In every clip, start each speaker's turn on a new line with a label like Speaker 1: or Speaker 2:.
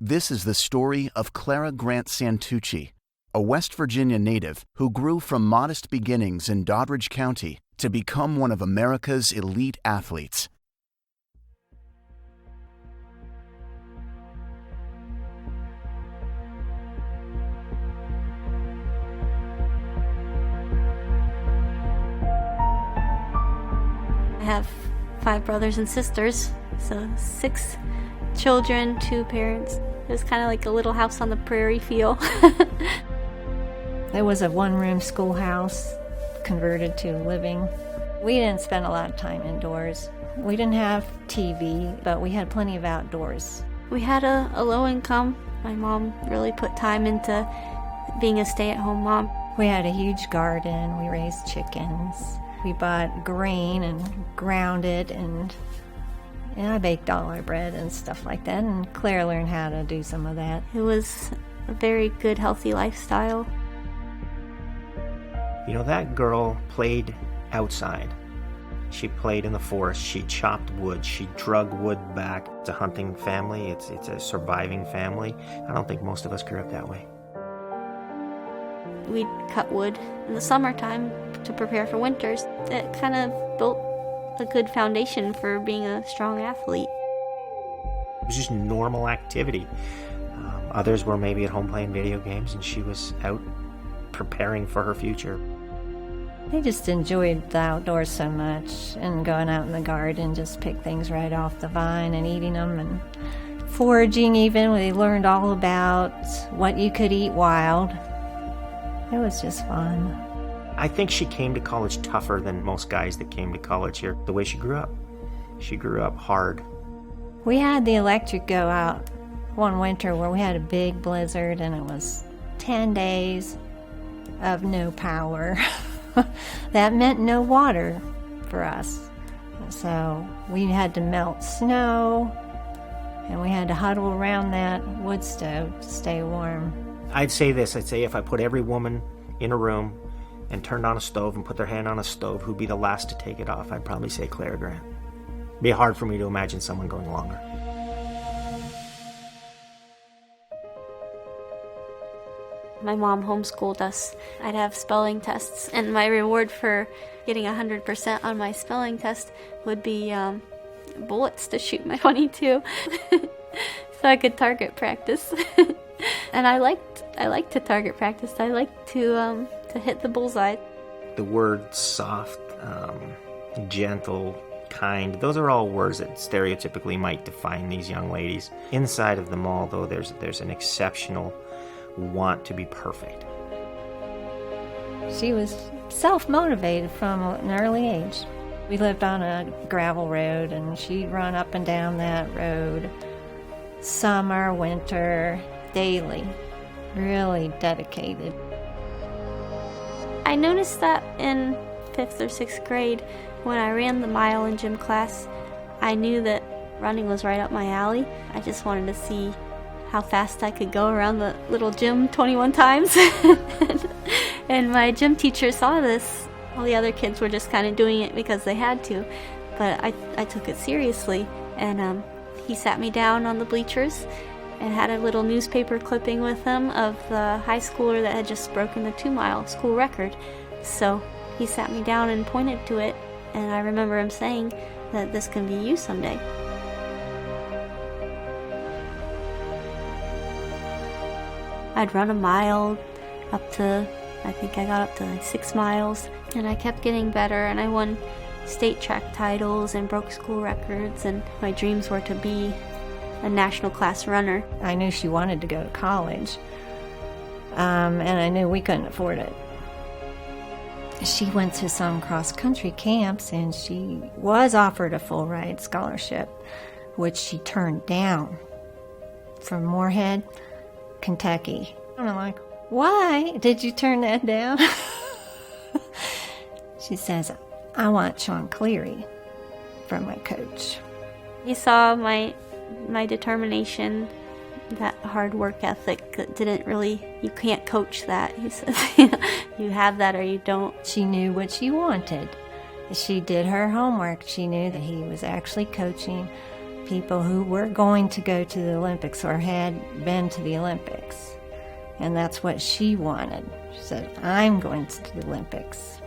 Speaker 1: This is the story of Clara Santucci, a West Virginia native who grew from modest beginnings in Doddridge County to become one of America's elite athletes.
Speaker 2: I have 5 brothers and sisters, so 6 children, 2 parents. It was kind of like a little house on the prairie feel.
Speaker 3: It was a one-room schoolhouse converted to living. We didn't spend a lot of time indoors. We didn't have TV, but we had plenty of outdoors.
Speaker 2: We had a low income. My mom really put time into being a stay-at-home mom.
Speaker 3: We had a huge garden. We raised chickens. We bought grain and ground it, and I baked all our bread and stuff like that, and Claire learned how to do some of that.
Speaker 2: It was a very good, healthy lifestyle.
Speaker 4: You know, that girl played outside. She played in the forest. She chopped wood. She drug wood back. It's a hunting family. It's a surviving family. I don't think most of us grew up that way.
Speaker 2: We'd cut wood in the summertime to prepare for winters. It kind of built a good foundation for being a strong athlete.
Speaker 4: It was just normal activity. Others were maybe at home playing video games, and she was out preparing for her future.
Speaker 3: They just enjoyed the outdoors so much, and going out in the garden, just pick things right off the vine and eating them, and foraging even. They learned all about what you could eat wild. It was just fun.
Speaker 4: I think she came to college tougher than most guys that came to college here, the way she grew up. She grew up hard.
Speaker 3: We had the electric go out one winter where we had a big blizzard, and it was 10 days of no power. That meant no water for us. So we had to melt snow, and we had to huddle around that wood stove to stay warm.
Speaker 4: I'd say this, I'd say if I put every woman in a room and turned on a stove and put their hand on a stove, who'd be the last to take it off? I'd probably say Clara Grant. It'd be hard for me to imagine someone going longer.
Speaker 2: My mom homeschooled us. I'd have spelling tests, and my reward for getting 100% on my spelling test would be bullets to shoot my 22 so I could target practice. And I liked to target practice. I liked to hit the bullseye.
Speaker 4: The words soft, gentle, kind, those are all words that stereotypically might define these young ladies. Inside of them all, though, there's an exceptional want to be perfect.
Speaker 3: She was self-motivated from an early age. We lived on a gravel road, and she'd run up and down that road summer, winter, daily. Really dedicated.
Speaker 2: I noticed that in 5th or 6th grade, when I ran the mile in gym class, I knew that running was right up my alley. I just wanted to see how fast I could go around the little gym 21 times. And my gym teacher saw this. All the other kids were just kind of doing it because they had to, but I took it seriously, and he sat me down on the bleachers and had a little newspaper clipping with him of the high schooler that had just broken the 2-mile school record. So he sat me down and pointed to it, and I remember him saying that this can be you someday. I'd run a mile up to, I think I got up to like 6 miles, and I kept getting better, and I won state track titles and broke school records, and my dreams were to be a national class runner.
Speaker 3: I knew she wanted to go to college, and I knew we couldn't afford it. She went to some cross-country camps, and she was offered a full-ride scholarship, which she turned down, from Moorhead, Kentucky. And I'm like, why did you turn that down? She says, I want Sean Cleary from my coach.
Speaker 2: He saw my determination, that hard work ethic that didn't really, you can't coach that. He says, you have that or you don't.
Speaker 3: She knew what she wanted. She did her homework. She knew that he was actually coaching people who were going to go to the Olympics or had been to the Olympics. And that's what she wanted. She said, I'm going to the Olympics.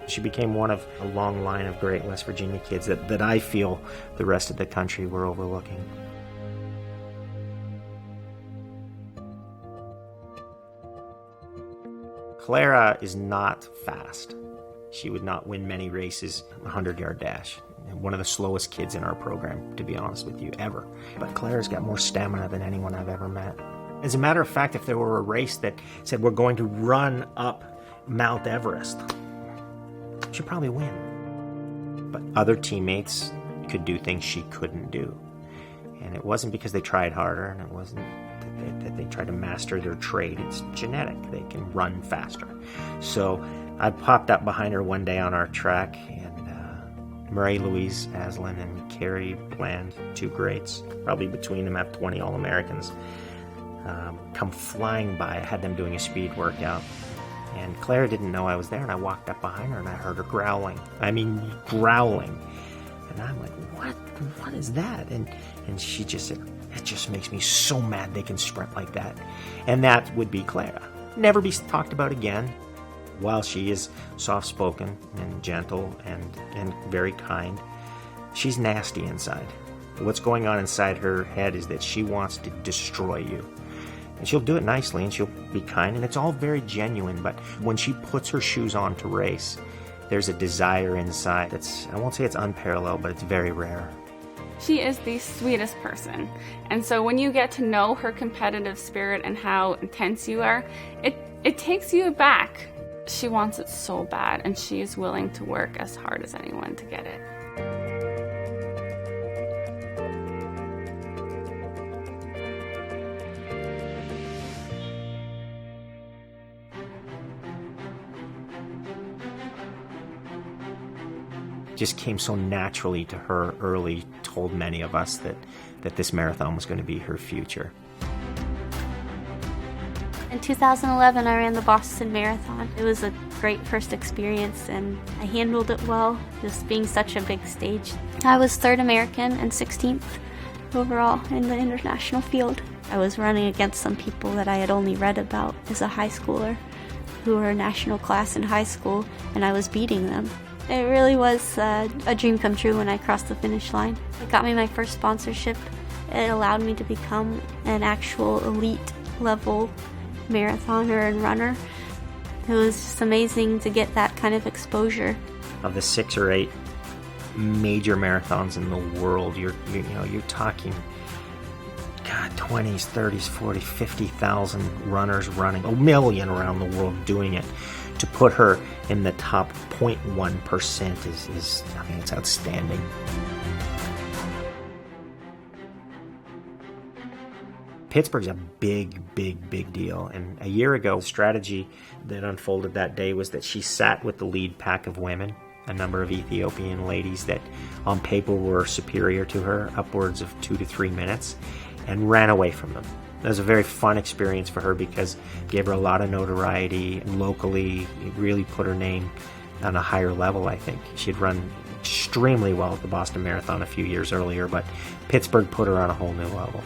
Speaker 4: She became one of a long line of great West Virginia kids that I feel the rest of the country were overlooking. Clara is not fast. She would not win many races, a 100-yard dash. One of the slowest kids in our program, to be honest with you, ever. But Clara's got more stamina than anyone I've ever met. As a matter of fact, if there were a race that said we're going to run up Mount Everest, she'd probably win. But other teammates could do things she couldn't do. And it wasn't because they tried harder, and it wasn't that they tried to master their trade. It's genetic. They can run faster. So I popped up behind her one day on our track, and Marie-Louise Aslan and Carrie Bland, two greats, probably between them have 20 All-Americans, come flying by. I had them doing a speed workout, and Clara didn't know I was there, and I walked up behind her, and I heard her growling. I mean, growling. And I'm like, what is that? And she just said, it just makes me so mad they can sprint like that. And that would be Clara. Never be talked about again. While she is soft-spoken and gentle and very kind, she's nasty inside. What's going on inside her head is that she wants to destroy you. And she'll do it nicely, and she'll be kind, and it's all very genuine, but when she puts her shoes on to race, there's a desire inside that's, I won't say it's unparalleled, but it's very rare.
Speaker 5: She is the sweetest person, and so when you get to know her competitive spirit and how intense you are, it takes you back. She wants it so bad, and she is willing to work as hard as anyone to get it.
Speaker 4: Just came so naturally to her early, told many of us that this marathon was going to be her future.
Speaker 2: In 2011, I ran the Boston Marathon. It was a great first experience, and I handled it well, just being such a big stage. I was 3rd American and 16th overall in the international field. I was running against some people that I had only read about as a high schooler who were national class in high school, and I was beating them. It really was a dream come true when I crossed the finish line. It got me my first sponsorship. It allowed me to become an actual elite level marathoner and runner. It was just amazing to get that kind of exposure.
Speaker 4: Of the 6 or 8 major marathons in the world, you're talking 20s, 30s, 40s, 50,000 runners running, 1 million around the world doing it. To put her in the top 0.1% is it's outstanding. Pittsburgh's a big deal. And a year ago, the strategy that unfolded that day was that she sat with the lead pack of women, a number of Ethiopian ladies that on paper were superior to her, upwards of 2 to 3 minutes, and ran away from them. It was a very fun experience for her because it gave her a lot of notoriety locally. It really put her name on a higher level, I think. She'd run extremely well at the Boston Marathon a few years earlier, but Pittsburgh put her on a whole new level.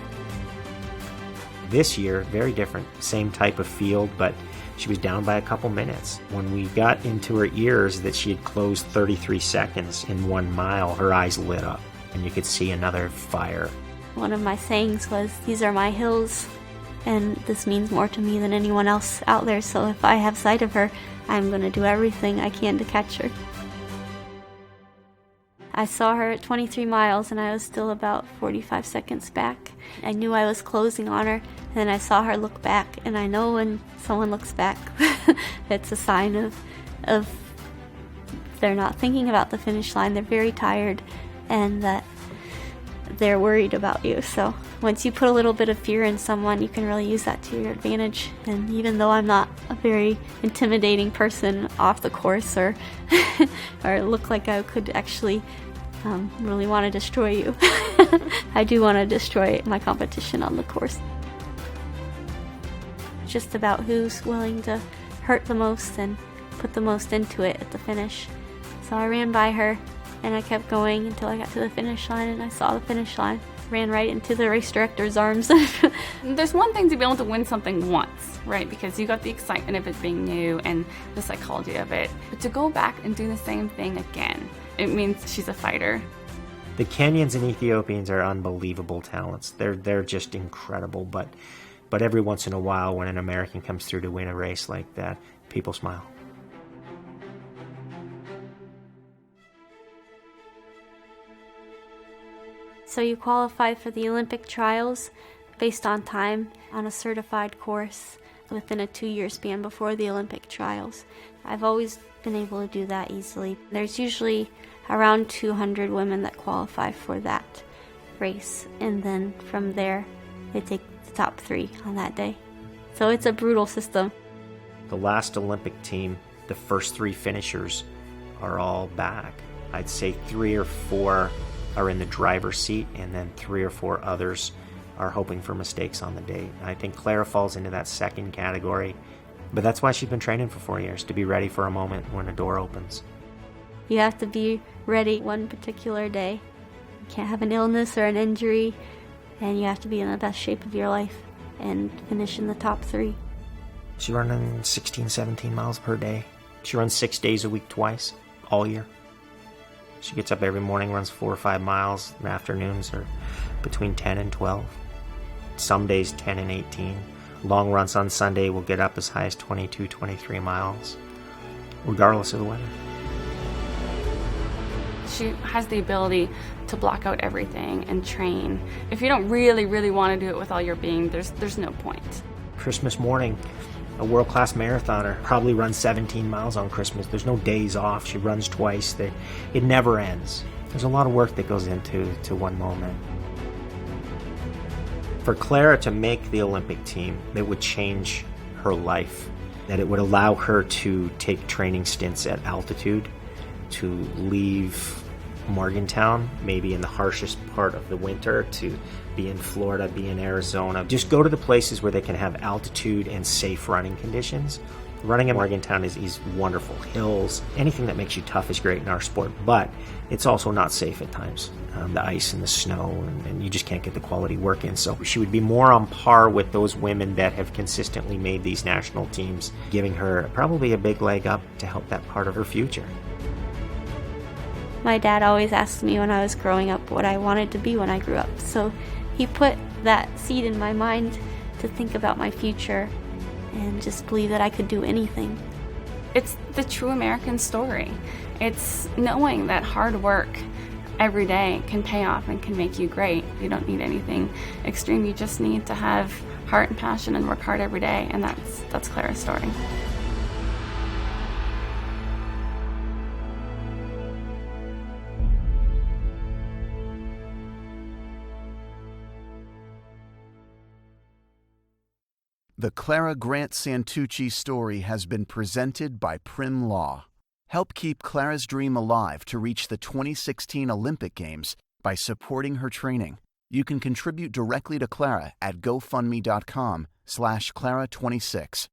Speaker 4: This year, very different. Same type of field, but she was down by a couple minutes. When we got into her ears that she had closed 33 seconds in 1 mile, her eyes lit up, and you could see another fire.
Speaker 2: One of my sayings was, these are my hills, and this means more to me than anyone else out there, so if I have sight of her, I'm going to do everything I can to catch her. I saw her at 23 miles, and I was still about 45 seconds back. I knew I was closing on her, and then I saw her look back, and I know when someone looks back, it's a sign of they're not thinking about the finish line, they're very tired, and that they're worried about you. So once you put a little bit of fear in someone, you can really use that to your advantage. And even though I'm not a very intimidating person off the course or look like I could actually really want to destroy you, I do want to destroy my competition on the course. It's just about who's willing to hurt the most and put the most into it at the finish. So I ran by her, and I kept going until I got to the finish line, and I saw the finish line. ran right into the race director's arms.
Speaker 5: There's one thing to be able to win something once, right? Because you got the excitement of it being new and the psychology of it. But to go back and do the same thing again, it means she's a fighter.
Speaker 4: The Kenyans and Ethiopians are unbelievable talents. They're just incredible. But every once in a while, when an American comes through to win a race like that, people smile.
Speaker 2: So you qualify for the Olympic trials based on time on a certified course within a 2-year span before the Olympic trials. I've always been able to do that easily. There's usually around 200 women that qualify for that race, and then from there they take the top 3 on that day. So it's a brutal system.
Speaker 4: The last Olympic team, the first 3 finishers are all back. I'd say 3 or 4 are in the driver's seat, and then 3 or 4 others are hoping for mistakes on the day. I think Clara falls into that second category, but that's why she's been training for 4 years, to be ready for a moment when a door opens.
Speaker 2: You have to be ready one particular day. You can't have an illness or an injury, and you have to be in the best shape of your life and finish in the top 3.
Speaker 4: She's running 16, 17 miles per day. She runs 6 days a week twice, all year. She gets up every morning, runs 4 or 5 miles. The afternoons are between 10 and 12. Some days 10 and 18. Long runs on Sunday will get up as high as 22, 23 miles, regardless of the weather.
Speaker 5: She has the ability to block out everything and train. If you don't really, really want to do it with all your being, there's no point.
Speaker 4: Christmas morning, a world-class marathoner probably runs 17 miles on Christmas. There's no days off. She runs twice. It never ends. There's a lot of work that goes into one moment. For Clara to make the Olympic team, it would change her life. That it would allow her to take training stints at altitude, to leave Morgantown, maybe in the harshest part of the winter, to be in Florida, be in Arizona. Just go to the places where they can have altitude and safe running conditions. Running in Morgantown is wonderful. Hills, anything that makes you tough is great in our sport, but it's also not safe at times. The ice and the snow, and you just can't get the quality work in. So she would be more on par with those women that have consistently made these national teams, giving her probably a big leg up to help that part of her future.
Speaker 2: My dad always asked me when I was growing up what I wanted to be when I grew up. So he put that seed in my mind to think about my future and just believe that I could do anything.
Speaker 5: It's the true American story. It's knowing that hard work every day can pay off and can make you great. You don't need anything extreme. You just need to have heart and passion and work hard every day, and that's Clara's story.
Speaker 1: The Clara Santucci story has been presented by Prim Law. Help keep Clara's dream alive to reach the 2016 Olympic Games by supporting her training. You can contribute directly to Clara at GoFundMe.com/Clara26.